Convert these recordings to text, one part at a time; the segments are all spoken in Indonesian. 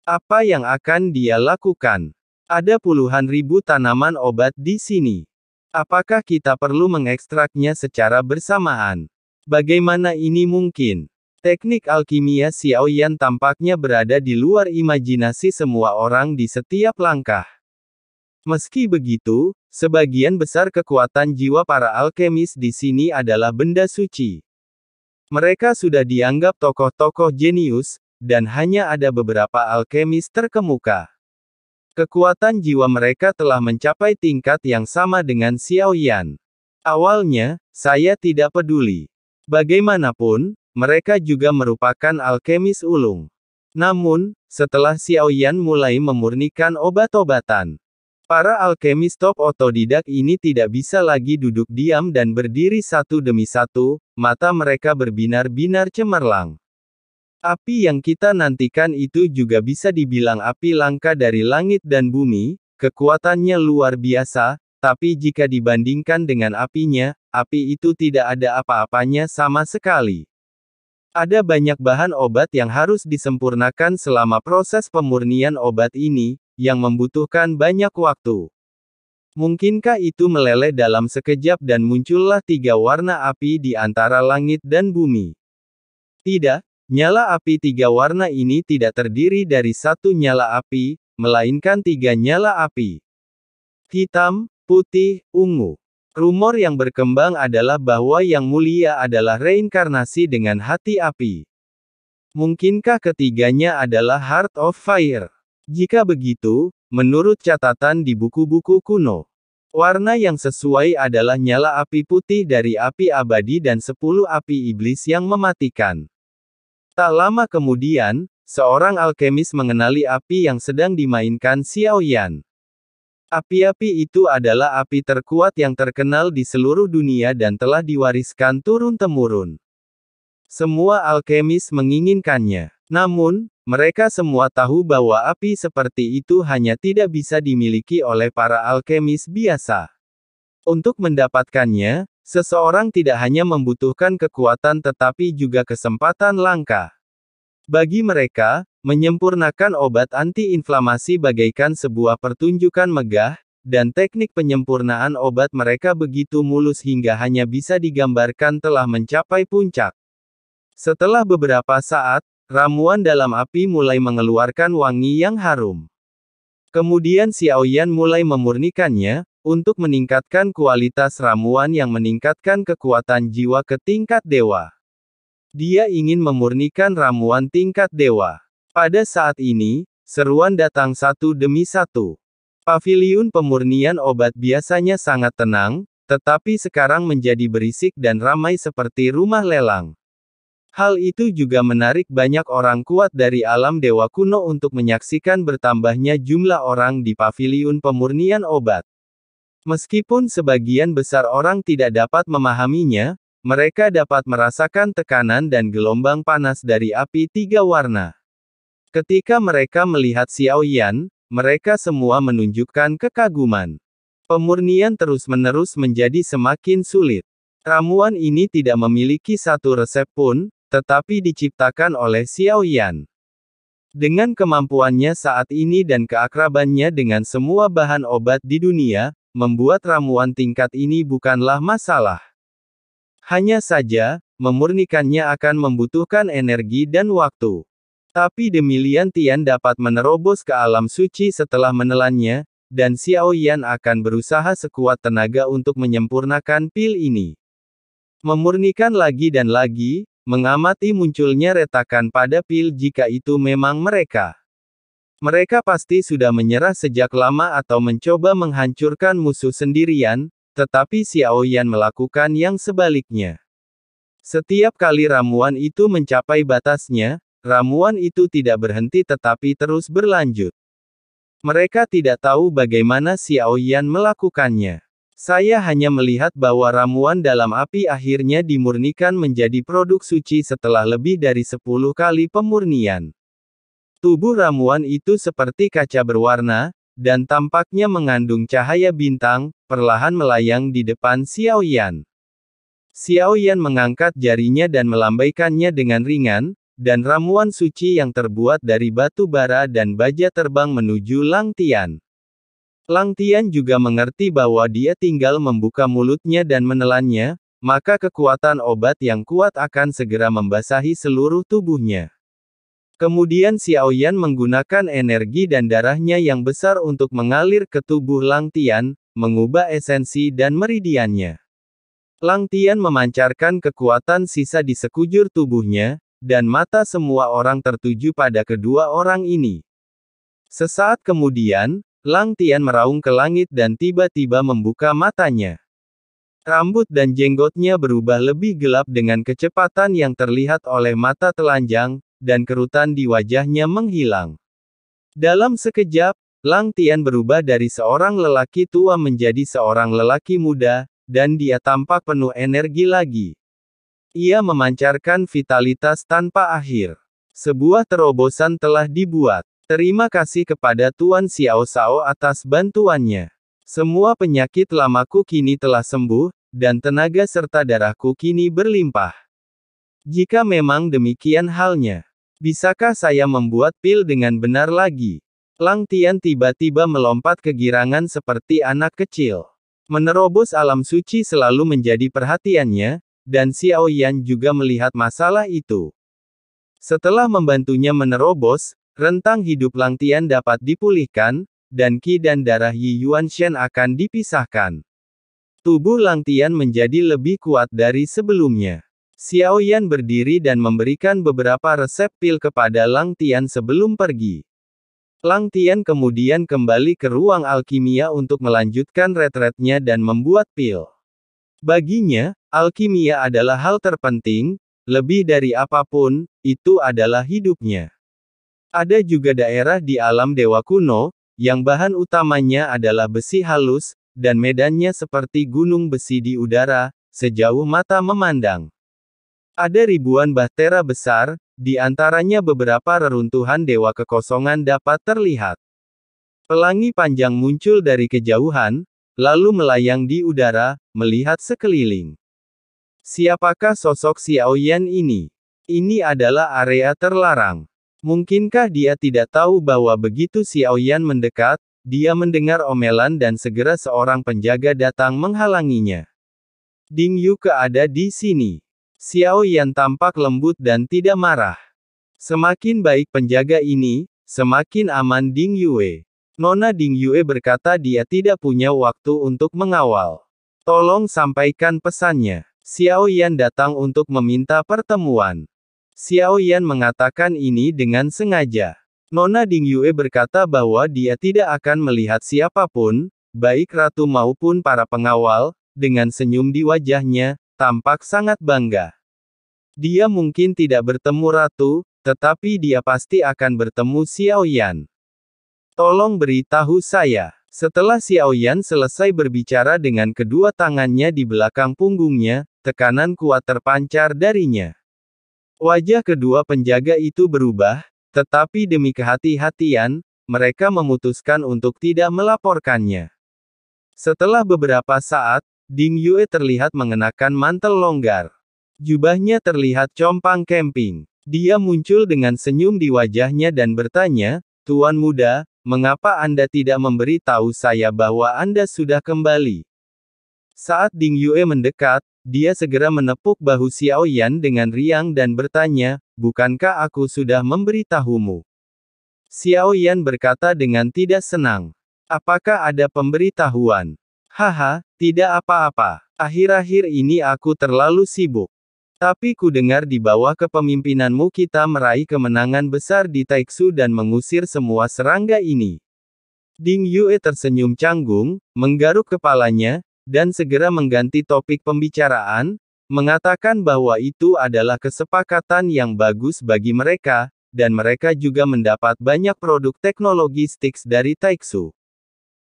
Apa yang akan dia lakukan? Ada puluhan ribu tanaman obat di sini. Apakah kita perlu mengekstraknya secara bersamaan? Bagaimana ini mungkin? Teknik alkimia Xiaoyan tampaknya berada di luar imajinasi semua orang di setiap langkah. Meski begitu, sebagian besar kekuatan jiwa para alkemis di sini adalah benda suci. Mereka sudah dianggap tokoh-tokoh jenius, dan hanya ada beberapa alkemis terkemuka. Kekuatan jiwa mereka telah mencapai tingkat yang sama dengan Xiaoyan. Awalnya, saya tidak peduli. Bagaimanapun, mereka juga merupakan alkemis ulung. Namun, setelah Xiaoyan mulai memurnikan obat-obatan, para alkemis top otodidak ini tidak bisa lagi duduk diam dan berdiri satu demi satu, mata mereka berbinar-binar cemerlang. Api yang kita nantikan itu juga bisa dibilang api langka dari langit dan bumi, kekuatannya luar biasa, tapi jika dibandingkan dengan apinya, api itu tidak ada apa-apanya sama sekali. Ada banyak bahan obat yang harus disempurnakan selama proses pemurnian obat ini, yang membutuhkan banyak waktu. Mungkinkah itu meleleh dalam sekejap dan muncullah 3 warna api di antara langit dan bumi? Tidak. Nyala api 3 warna ini tidak terdiri dari satu nyala api, melainkan 3 nyala api. Hitam, putih, ungu. Rumor yang berkembang adalah bahwa Yang Mulia adalah reinkarnasi dengan hati api. Mungkinkah ketiganya adalah Heart of Fire? Jika begitu, menurut catatan di buku-buku kuno, warna yang sesuai adalah nyala api putih dari api abadi dan 10 api iblis yang mematikan. Tak lama kemudian, seorang alkemis mengenali api yang sedang dimainkan Xiaoyan. Api-api itu adalah api terkuat yang terkenal di seluruh dunia dan telah diwariskan turun-temurun. Semua alkemis menginginkannya. Namun, mereka semua tahu bahwa api seperti itu hanya tidak bisa dimiliki oleh para alkemis biasa. Untuk mendapatkannya, seseorang tidak hanya membutuhkan kekuatan tetapi juga kesempatan langka. Bagi mereka, menyempurnakan obat anti-inflamasi bagaikan sebuah pertunjukan megah, dan teknik penyempurnaan obat mereka begitu mulus hingga hanya bisa digambarkan telah mencapai puncak. Setelah beberapa saat, ramuan dalam api mulai mengeluarkan wangi yang harum. Kemudian Xiaoyan mulai memurnikannya, untuk meningkatkan kualitas ramuan yang meningkatkan kekuatan jiwa ke tingkat dewa. Dia ingin memurnikan ramuan tingkat dewa. Pada saat ini, seruan datang satu demi satu. Paviliun pemurnian obat biasanya sangat tenang, tetapi sekarang menjadi berisik dan ramai seperti rumah lelang. Hal itu juga menarik banyak orang kuat dari alam dewa kuno untuk menyaksikan bertambahnya jumlah orang di paviliun pemurnian obat. Meskipun sebagian besar orang tidak dapat memahaminya, mereka dapat merasakan tekanan dan gelombang panas dari api 3 warna. Ketika mereka melihat Xiaoyan, mereka semua menunjukkan kekaguman. Pemurnian terus-menerus menjadi semakin sulit. Ramuan ini tidak memiliki satu resep pun, tetapi diciptakan oleh Xiaoyan. Dengan kemampuannya saat ini dan keakrabannya dengan semua bahan obat di dunia, membuat ramuan tingkat ini bukanlah masalah. Hanya saja, memurnikannya akan membutuhkan energi dan waktu. Tapi demi Lian Tian dapat menerobos ke alam suci setelah menelannya, dan Xiaoyan akan berusaha sekuat tenaga untuk menyempurnakan pil ini. Memurnikan lagi dan lagi, mengamati munculnya retakan pada pil jika itu memang mereka. Mereka pasti sudah menyerah sejak lama atau mencoba menghancurkan musuh sendirian, tetapi Xiaoyan melakukan yang sebaliknya. Setiap kali ramuan itu mencapai batasnya, ramuan itu tidak berhenti tetapi terus berlanjut. Mereka tidak tahu bagaimana Xiaoyan melakukannya. Saya hanya melihat bahwa ramuan dalam api akhirnya dimurnikan menjadi produk suci setelah lebih dari 10 kali pemurnian. Tubuh ramuan itu seperti kaca berwarna, dan tampaknya mengandung cahaya bintang, perlahan melayang di depan Xiaoyan. Xiaoyan mengangkat jarinya dan melambaikannya dengan ringan, dan ramuan suci yang terbuat dari batu bara dan baja terbang menuju Lang Tian. Lang Tian juga mengerti bahwa dia tinggal membuka mulutnya dan menelannya, maka kekuatan obat yang kuat akan segera membasahi seluruh tubuhnya. Kemudian Xiao Yan menggunakan energi dan darahnya yang besar untuk mengalir ke tubuh Lang Tian, mengubah esensi dan meridiannya. Lang Tian memancarkan kekuatan sisa di sekujur tubuhnya, dan mata semua orang tertuju pada kedua orang ini. Sesaat kemudian, Lang Tian meraung ke langit dan tiba-tiba membuka matanya. Rambut dan jenggotnya berubah lebih gelap dengan kecepatan yang terlihat oleh mata telanjang, dan kerutan di wajahnya menghilang. Dalam sekejap, Lang Tian berubah dari seorang lelaki tua menjadi seorang lelaki muda, dan dia tampak penuh energi lagi. Ia memancarkan vitalitas tanpa akhir. Sebuah terobosan telah dibuat. Terima kasih kepada Tuan Xiao Shao atas bantuannya. Semua penyakit lamaku kini telah sembuh, dan tenaga serta darahku kini berlimpah. Jika memang demikian halnya, bisakah saya membuat pil dengan benar lagi? Lang Tian tiba-tiba melompat kegirangan seperti anak kecil. Menerobos alam suci selalu menjadi perhatiannya, dan Xiao Yan juga melihat masalah itu. Setelah membantunya menerobos, rentang hidup Lang Tian dapat dipulihkan, dan qi dan darah Yi Yuanshen akan dipisahkan. Tubuh Lang Tian menjadi lebih kuat dari sebelumnya. Xiao Yan berdiri dan memberikan beberapa resep pil kepada Lang Tian sebelum pergi. Lang Tian kemudian kembali ke ruang alkimia untuk melanjutkan retretnya dan membuat pil. Baginya, alkimia adalah hal terpenting, lebih dari apapun, itu adalah hidupnya. Ada juga daerah di alam dewa kuno, yang bahan utamanya adalah besi halus, dan medannya seperti gunung besi di udara, sejauh mata memandang. Ada ribuan bahtera besar, di antaranya beberapa reruntuhan dewa kekosongan dapat terlihat. Pelangi panjang muncul dari kejauhan, lalu melayang di udara, melihat sekeliling. Siapakah sosok Xiao Yan ini? Ini adalah area terlarang. Mungkinkah dia tidak tahu bahwa begitu Xiao Yan mendekat, dia mendengar omelan dan segera seorang penjaga datang menghalanginya. Ding Yuke ada di sini. Xiao Yan tampak lembut dan tidak marah. Semakin baik penjaga ini, semakin aman Ding Yue. Nona Ding Yue berkata dia tidak punya waktu untuk mengawal. Tolong sampaikan pesannya. Xiao Yan datang untuk meminta pertemuan. Xiao Yan mengatakan ini dengan sengaja. Nona Ding Yue berkata bahwa dia tidak akan melihat siapapun, baik ratu maupun para pengawal, dengan senyum di wajahnya, tampak sangat bangga. Dia mungkin tidak bertemu ratu, tetapi dia pasti akan bertemu Xiao Yan. Tolong beritahu saya. Setelah Xiao Yan selesai berbicara dengan kedua tangannya di belakang punggungnya, tekanan kuat terpancar darinya. Wajah kedua penjaga itu berubah, tetapi demi kehati-hatian, mereka memutuskan untuk tidak melaporkannya. Setelah beberapa saat, Ding Yue terlihat mengenakan mantel longgar. Jubahnya terlihat compang camping. Dia muncul dengan senyum di wajahnya dan bertanya, "Tuan muda, mengapa Anda tidak memberi tahu saya bahwa Anda sudah kembali?" Saat Ding Yue mendekat, dia segera menepuk bahu Xiao Yan dengan riang dan bertanya, "Bukankah aku sudah memberitahumu?" Xiao Yan berkata dengan tidak senang. "Apakah ada pemberitahuan?" "Haha, tidak apa-apa. Akhir-akhir ini aku terlalu sibuk. Tapi ku dengar di bawah kepemimpinanmu kita meraih kemenangan besar di Taiksu dan mengusir semua serangga ini." Ding Yue tersenyum canggung, menggaruk kepalanya, dan segera mengganti topik pembicaraan, mengatakan bahwa itu adalah kesepakatan yang bagus bagi mereka, dan mereka juga mendapat banyak produk teknologi Styx dari Taiksu.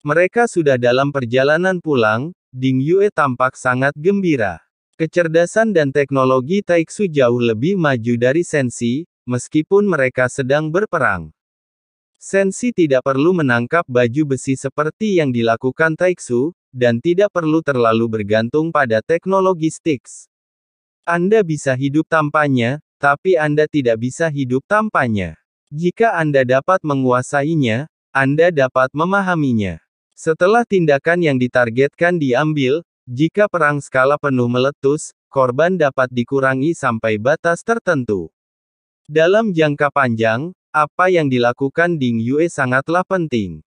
Mereka sudah dalam perjalanan pulang. Ding Yue tampak sangat gembira. Kecerdasan dan teknologi Taiksu jauh lebih maju dari Senshi, meskipun mereka sedang berperang. Senshi tidak perlu menangkap baju besi seperti yang dilakukan Taiksu, dan tidak perlu terlalu bergantung pada teknologi Styx. Anda bisa hidup tanpanya, tapi Anda tidak bisa hidup tanpanya. Jika Anda dapat menguasainya, Anda dapat memahaminya. Setelah tindakan yang ditargetkan diambil, jika perang skala penuh meletus, korban dapat dikurangi sampai batas tertentu. Dalam jangka panjang, apa yang dilakukan Ding Yue sangatlah penting.